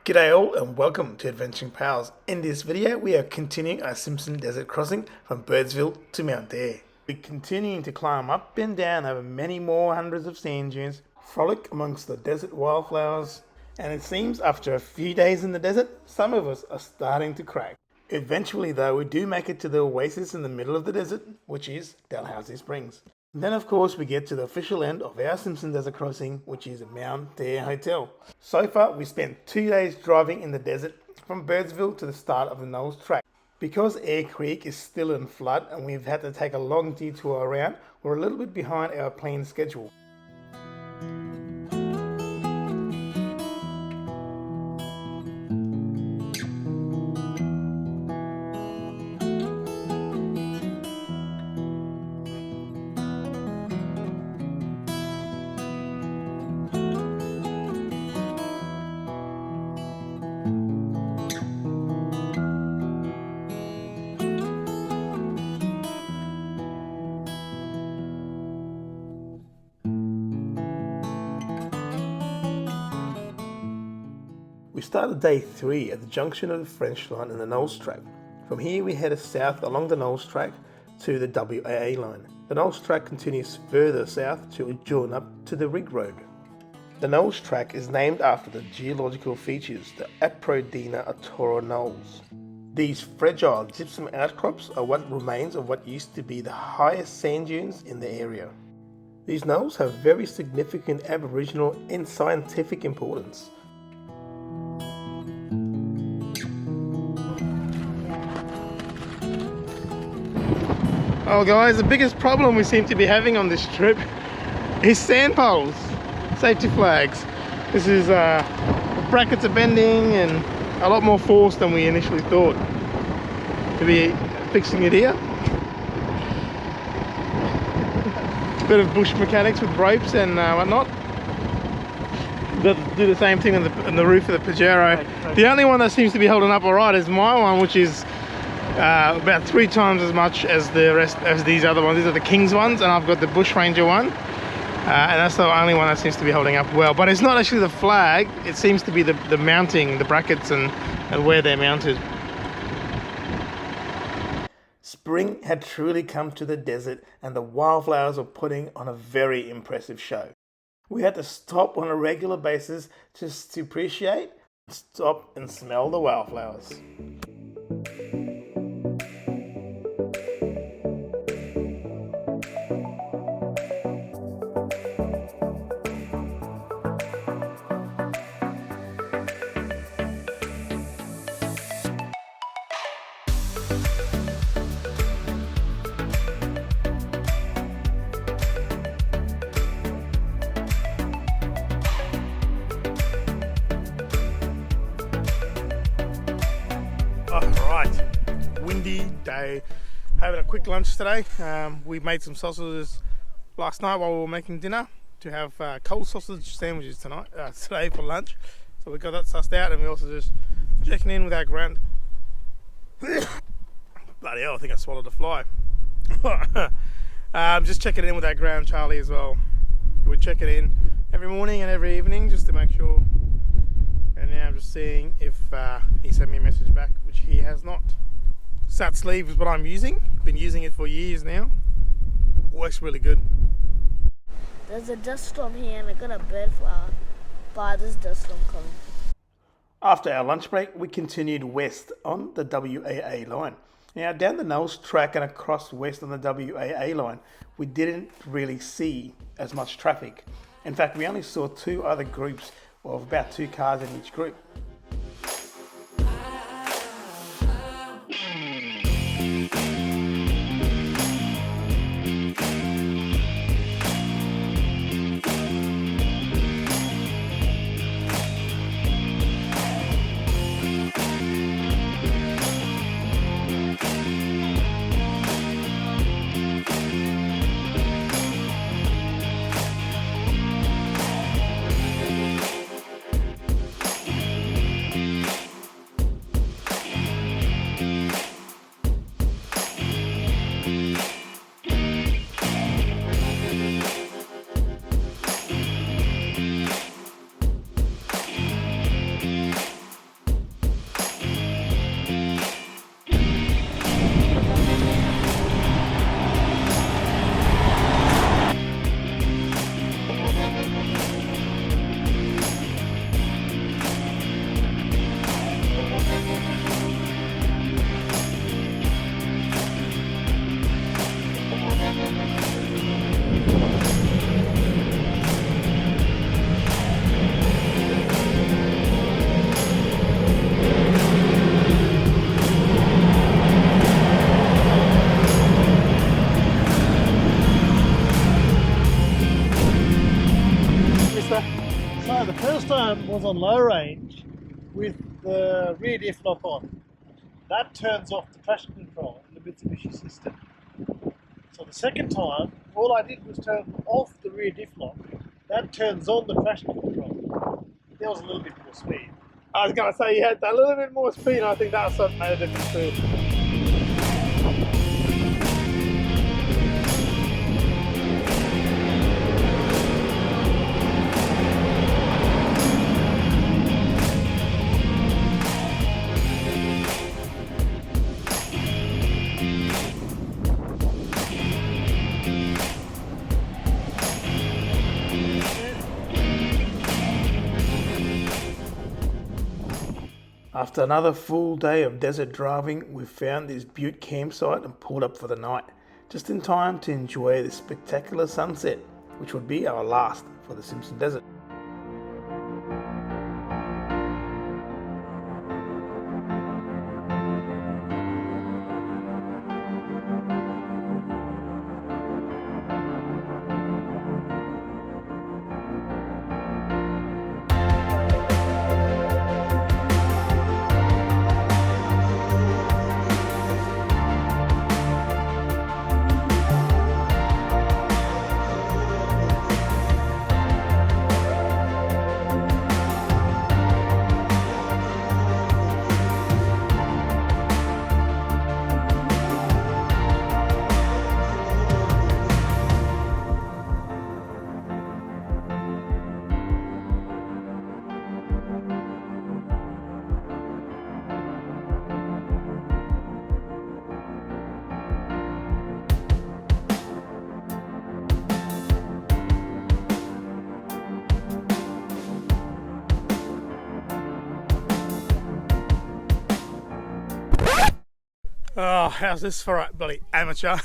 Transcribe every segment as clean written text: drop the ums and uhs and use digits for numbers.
G'day all and welcome to Adventuring Pals. In this video we are continuing our Simpson Desert crossing from Birdsville to Mount Dare. We're continuing to climb up and down over many more hundreds of sand dunes, frolic amongst the desert wildflowers, and it seems after a few days in the desert, some of us are starting to crack. Eventually though, we do make it to the oasis in the middle of the desert, which is Dalhousie Springs. And then of course we get to the official end of our Simpson Desert crossing, which is Mount Dare Hotel. So far we spent 2 days driving in the desert from Birdsville to the start of the Knolls Track. Because Air Creek is still in flood and we've had to take a long detour around, we're a little bit behind our planned schedule. We started day 3 at the junction of the French line and the Knolls Track. From here we headed south along the Knolls Track to the WAA line. The Knolls Track continues further south to join up to the Rig Road. The Knolls Track is named after the geological features, the Aprodina Atora Knolls. These fragile gypsum outcrops are what remains of what used to be the highest sand dunes in the area. These knolls have very significant Aboriginal and scientific importance. Oh guys, the biggest problem we seem to be having on this trip is sand poles, safety flags. This is the brackets are bending and a lot more force than we initially thought to be fixing it here. Bit of bush mechanics with ropes and whatnot. Got to do the same thing on the roof of the Pajero. The only one that seems to be holding up alright is my one, which is about 3 times as much as these other ones. These are the King's ones, and I've got the Bush Ranger one, and that's the only one that seems to be holding up well. But it's not actually the flag, it seems to be the mounting, the brackets and where they're mounted. Spring had truly come to the desert and the wildflowers were putting on a very impressive show. We had to stop on a regular basis just to appreciate, stop and smell the wildflowers. Alright, windy day. Having a quick lunch today. We made some sausages last night while we were making dinner to have cold sausage sandwiches today for lunch. So we got that sussed out, and we also just checking in with our ground. Bloody hell, I think I swallowed a fly. Just checking in with our ground Charlie as well. We check it in every morning and every evening just to make sure. And now I'm just seeing if he sent me a message back, which he has not. Sat sleeve is what I'm using. Been using it for years now. Works really good. There's a dust storm here and I got a bird flower by this dust storm coming. After our lunch break, we continued west on the WAA line. Now down the Knolls Track and across west on the WAA line, we didn't really see as much traffic. In fact, we only saw 2 other groups of about 2 cars in each group. on low range with the rear diff lock on. That turns off the traction control in the Mitsubishi system. So the second time, all I did was turn off the rear diff lock. That turns on the traction control. There was a little bit more speed. I was going to say you had a little bit more speed, and I think that's what made a difference too. After another full day of desert driving, we found this butte campsite and pulled up for the night, just in time to enjoy this spectacular sunset, which would be our last for the Simpson Desert. Oh, how's this for a bloody amateur?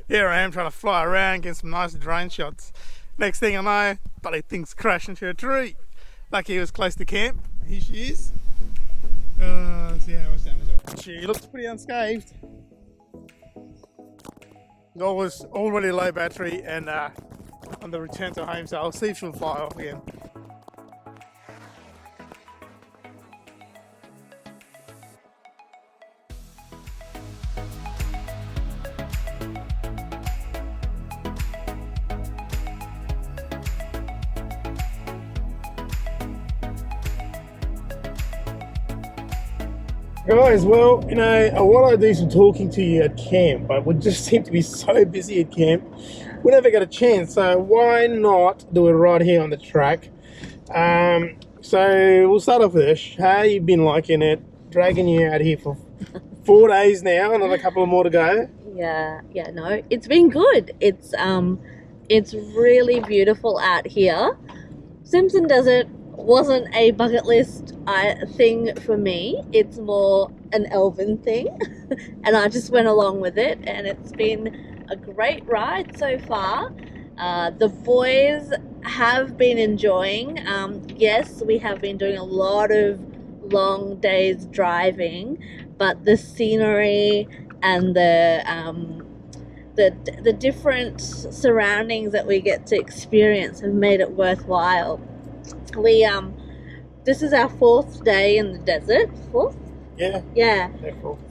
Here I am trying to fly around, get some nice drone shots. Next thing I know, bloody thing's crashed into a tree. Lucky he was close to camp. Here she is. See how much damage. She looks pretty unscathed. I was already low battery and on the return to home, so I'll see if she'll fly off again. Guys, well, you know, I want to do some talking to you at camp, but we just seem to be so busy at camp, we never get a chance, so why not do it right here on the track? So we'll start off with this. How you been liking it? Dragging you out here for 4 days now, another couple more to go. Yeah, no, it's been good. It's really beautiful out here. Simpson Desert wasn't a bucket list thing for me. It's more an Elvin thing, and I just went along with it, and it's been a great ride so far. The boys have been enjoying. Yes, we have been doing a lot of long days driving, but the scenery and the different surroundings that we get to experience have made it worthwhile. This is our 4th day in the desert. 4th? Yeah.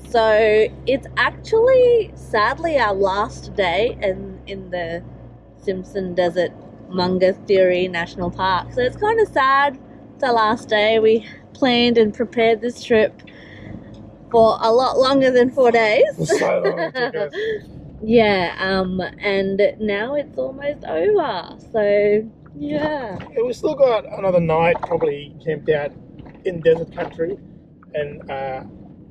So it's actually sadly our last day in the Simpson Desert Mungathiri National Park. So it's kind of sad. It's our last day. We planned and prepared this trip for a lot longer than 4 days. So long it took us. Yeah, and now it's almost over. So yeah, we still got another night probably camped out in desert country, and it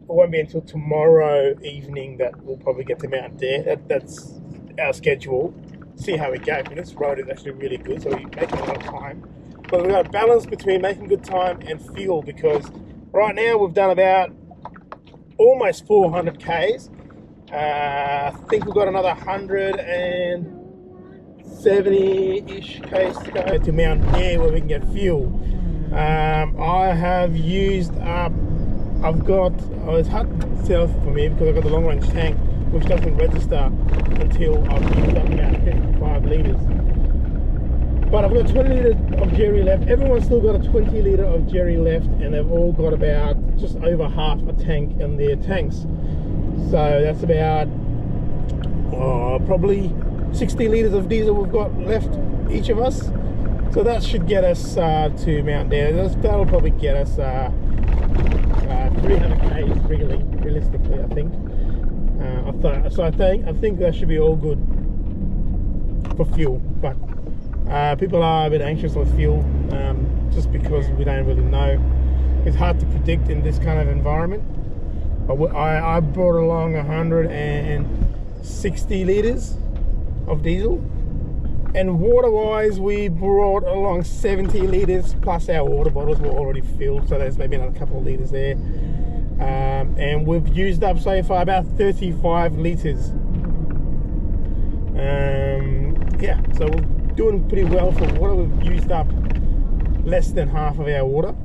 won't be until tomorrow evening that we'll probably get to Mount Dare. That's our schedule. See how we go. I mean, this road is actually really good, so we're making a lot of time. But we've got a balance between making good time and fuel, because right now we've done about almost 400 Ks. I think we've got another 170-ish Ks to go to Mount Dare where we can get fuel. I have used up, it's hard to tell for me because I've got the long range tank, which doesn't register until I've used up about 55 litres. But I've got 20 litres of jerry left. Everyone's still got a 20 litre of jerry left, and they've all got about just over half a tank in their tanks. So that's about probably 60 litres of diesel we've got left, each of us. So that should get us to Mount Dare. That'll probably get us 300 k's realistically, I think. I think that should be all good for fuel. But people are a bit anxious with fuel, just because we don't really know. It's hard to predict in this kind of environment. I brought along 160 litres of diesel, and water-wise we brought along 70 litres, plus our water bottles were already filled, so there's maybe another couple of litres there. And we've used up so far about 35 litres. Yeah, so we're doing pretty well for water. We've used up less than half of our water.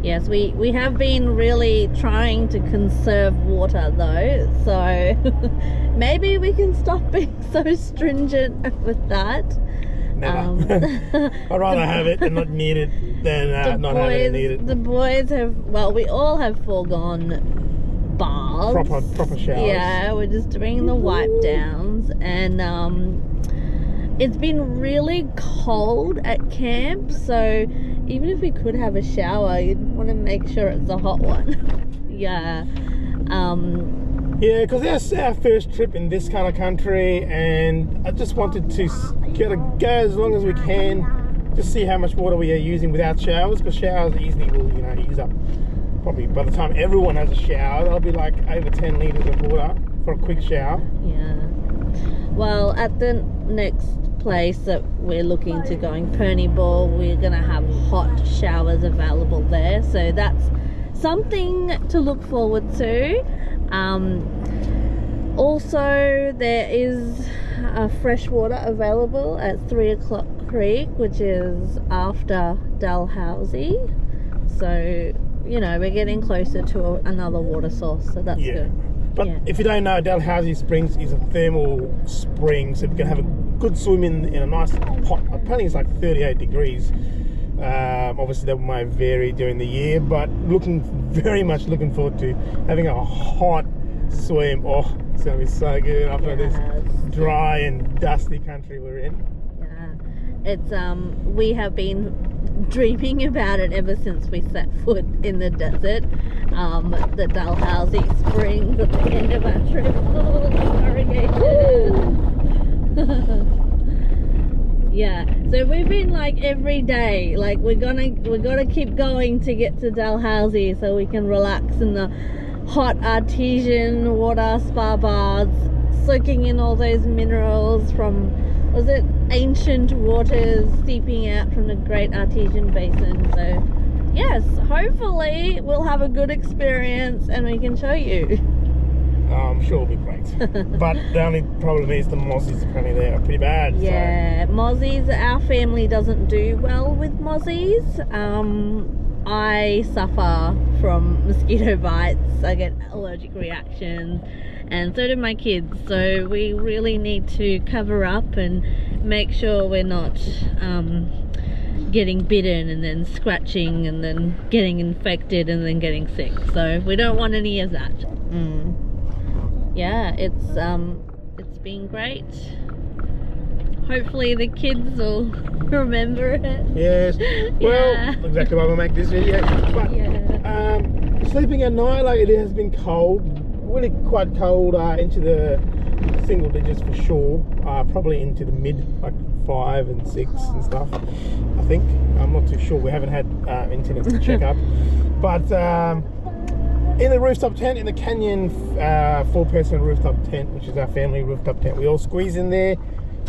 Yes, we have been really trying to conserve water though, so maybe we can stop being so stringent with that. Never. I'd rather have it and not need it than not have it and need it. The boys have, well, we all have foregone baths. Proper showers. Yeah, we're just doing the wipe downs, and it's been really cold at camp, so even if we could have a shower, you'd want to make sure it's a hot one. Yeah. Yeah, because that's our first trip in this kind of country, and I just wanted to go as long as we can, just see how much water we are using without showers, because showers easily will, use up. Probably by the time everyone has a shower, that'll be like over 10 litres of water for a quick shower. Yeah. Well, at the next place that we're looking to going, Purni Bore, we're going to have hot showers available there, so that's something to look forward to. Also, there is fresh water available at 3 o'clock Creek, which is after Dalhousie, so we're getting closer to another water source, so that's good. But if you don't know, Dalhousie Springs is a thermal spring, so we can have a good swim in a nice hot, apparently it's like 38 degrees. Obviously that might vary during the year, but very much looking forward to having a hot swim. Oh, it's going to be so good after this dry and dusty country we're in. Yeah, it's we have been dreaming about it ever since we set foot in the desert. The Dalhousie Springs at the end of our trip. Oh, irrigation. Yeah, so we've been like every day, like we're gonna keep going to get to Dalhousie so we can relax in the hot artesian water spa baths, soaking in all those minerals from, was it ancient waters seeping out from the great artesian basin. So yes, hopefully we'll have a good experience and we can show you. I'm sure it'll be great. But the only problem is the mozzies apparently they are pretty bad. Yeah, so. Mozzies, our family doesn't do well with mozzies. I suffer from mosquito bites, I get allergic reactions, and so do my kids, so we really need to cover up and make sure we're not getting bitten and then scratching and then getting infected and then getting sick, so we don't want any of that. Yeah, it's been great. Hopefully the kids will remember it. Yes. Well, exactly why we make this video. But sleeping at night, like, it has been cold, really quite cold, into the single digits for sure. Probably into the mid, like 5 and 6 and stuff, I think. I'm not too sure. We haven't had internet to check up. But in the rooftop tent, in the Canyon 4-person rooftop tent, which is our family rooftop tent, we all squeeze in there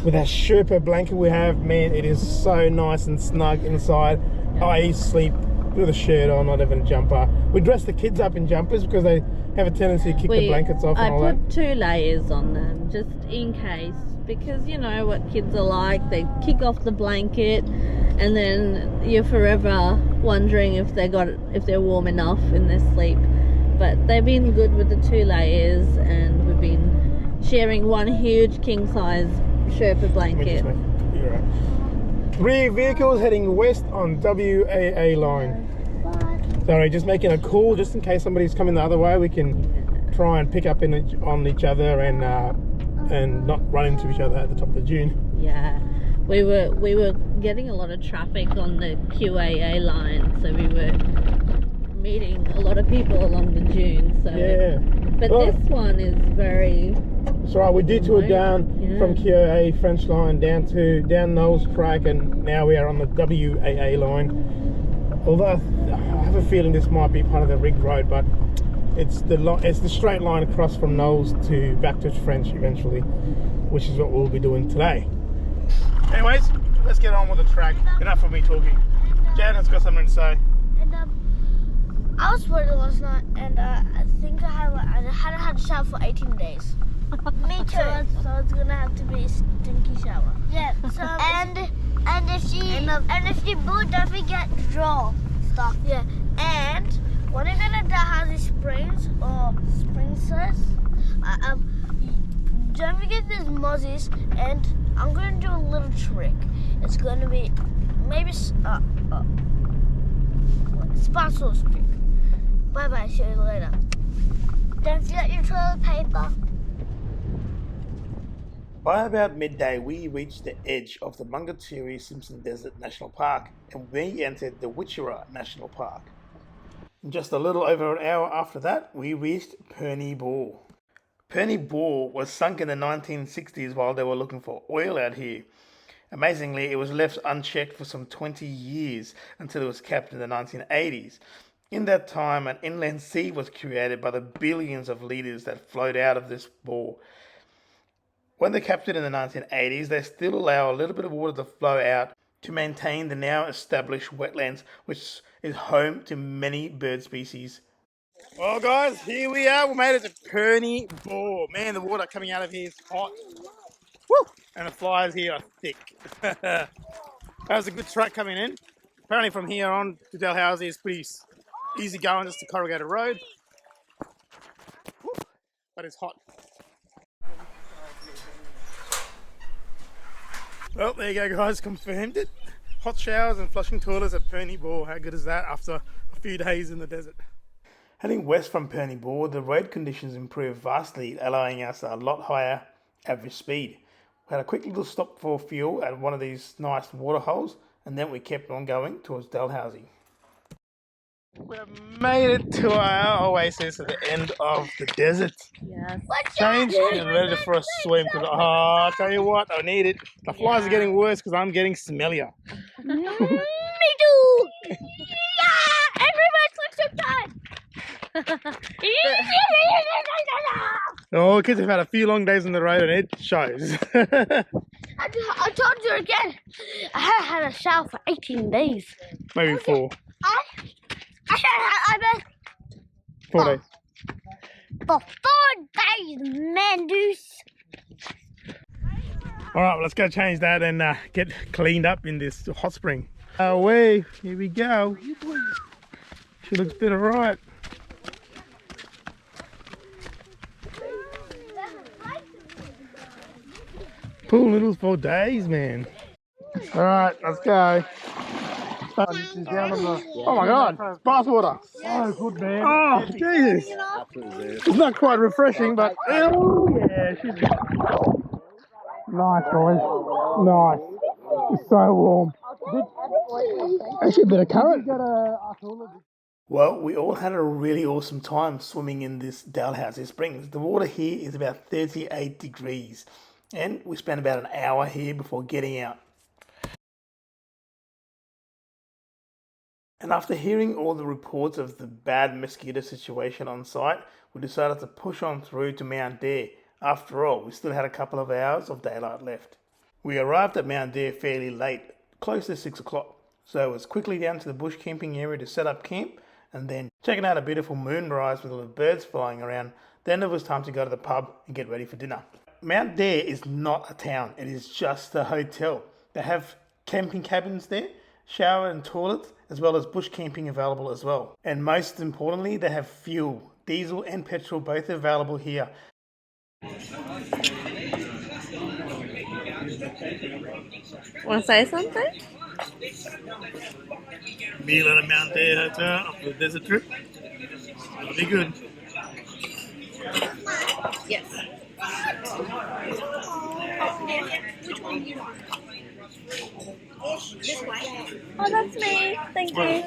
with our Sherpa blanket we have. Man, it is so nice and snug inside. I sleep with a shirt on, not even a jumper. We dress the kids up in jumpers because they have a tendency to kick the blankets off and all that. I put 2 layers on them just in case, because you know what kids are like, they kick off the blanket and then you're forever wondering if they're warm enough in their sleep. But they've been good with the 2 layers, and we've been sharing one huge king size Sherpa blanket. You're right. 3 vehicles heading west on WAA line. Sorry, just making a call just in case somebody's coming the other way. We can try and pick up on each other and not run into each other at the top of the dune. Yeah, we were getting a lot of traffic on the QAA line, so we were meeting a lot of people along the dune. So Yeah. but Well, this one is very. that's right. We detour down from Yeah. QAA French line down to Down the Knolls Track, and now we are on the WAA line. Although I have a feeling this might be part of the rigged road, but it's the straight line across from Knolls to back to French eventually, which is what we'll be doing today. Anyways, let's get on with the track. Enough of me talking. Janet's got something to say. And I was worried last night, and I think I hadn't had a shower for 18 days. Me too. So it's gonna have to be a stinky shower. Yeah. So and if she boot, don't forget to draw stuff. Yeah. And when you go to Dalhousie Springs or Springses, don't forget there's mozzies, and I'm gonna do a little trick. It's gonna be maybe sponsor trick. Bye bye. See you later. Don't forget your toilet paper. By about midday, we reached the edge of the Mungatiri Simpson Desert National Park, and we entered the Witchera National Park. And just a little over an hour after that, we reached Purni Bore. Purni Bore was sunk in the 1960s while they were looking for oil out here. Amazingly, it was left unchecked for some 20 years until it was capped in the 1980s. In that time, an inland sea was created by the billions of litres that flowed out of this bore. When they capped it in the 1980s, they still allow a little bit of water to flow out to maintain the now established wetlands, which is home to many bird species. Well guys, here we are. We made it to Purni Bore. Man, the water coming out of here is hot. Woo! And the flies here are thick. That was a good track coming in. Apparently from here on to Dalhousie is pretty easy going, just to Corrugated Road. Woo! But it's hot. Well, there you go guys, confirmed it. Hot showers and flushing toilets at Purni Bore. How good is that after a few days in the desert? Heading west from Purni Bore, the road conditions improved vastly, allowing us a lot higher average speed. We had a quick little stop for fuel at one of these nice water holes, and then we kept on going towards Dalhousie. We have made it to our oasis at the end of the desert. Yes. Changed and ready for a swim because I'll tell you what, I need it. The flies are getting worse because I'm getting smellier. Me too. Yeah, everyone's so tired. Oh, kids have had a few long days on the road and it shows. I told you again. I haven't had a shower for 18 days. Maybe 4. I bet 4 days. for 4 days, man, deuce. Alright, well, let's go change that and get cleaned up in this hot spring. Away, here we go. She looks a bit alright. Pool noodles for days, man. Alright, let's go. This is down on the. Oh my god, it's bath water. Oh, good man. Oh, Jesus. It's not quite refreshing, but oh, yeah, she's nice, boys. Nice. It's so warm. Actually, a bit of current. Well, we all had a really awesome time swimming in this Dalhousie Springs. The water here is about 38 degrees, and we spent about an hour here before getting out. And after hearing all the reports of the bad mosquito situation on site, we decided to push on through to Mount Dare. After all, we still had a couple of hours of daylight left. We arrived at Mount Dare fairly late, close to 6 o'clock, so it was quickly down to the bush camping area to set up camp, and then checking out a beautiful moonrise with all the birds flying around. Then it was time to go to the pub and get ready for dinner. Mount Dare is not a town, it is just a hotel. They have camping cabins there, shower and toilets, as well as bush camping available as well. And most importantly, they have fuel, diesel and petrol both available here. Want to say something? Meal at a Mount Day hotel after the desert trip. It'll be good. Yes. Oh, that's me. Thank you.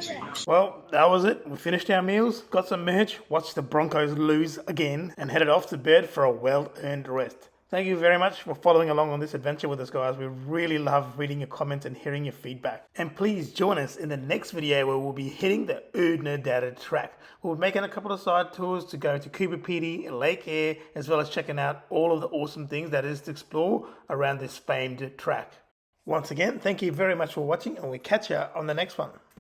Well, that was it. We finished our meals, got some merch, watched the Broncos lose again, and headed off to bed for a well-earned rest. Thank you very much for following along on this adventure with us, guys. We really love reading your comments and hearing your feedback. And please join us in the next video where we'll be hitting the Down Track. We'll be making a couple of side tours to go to Cooper Pedy, Lake Eyre, as well as checking out all of the awesome things that is to explore around this famed track. Once again, thank you very much for watching, and we'll catch you on the next one.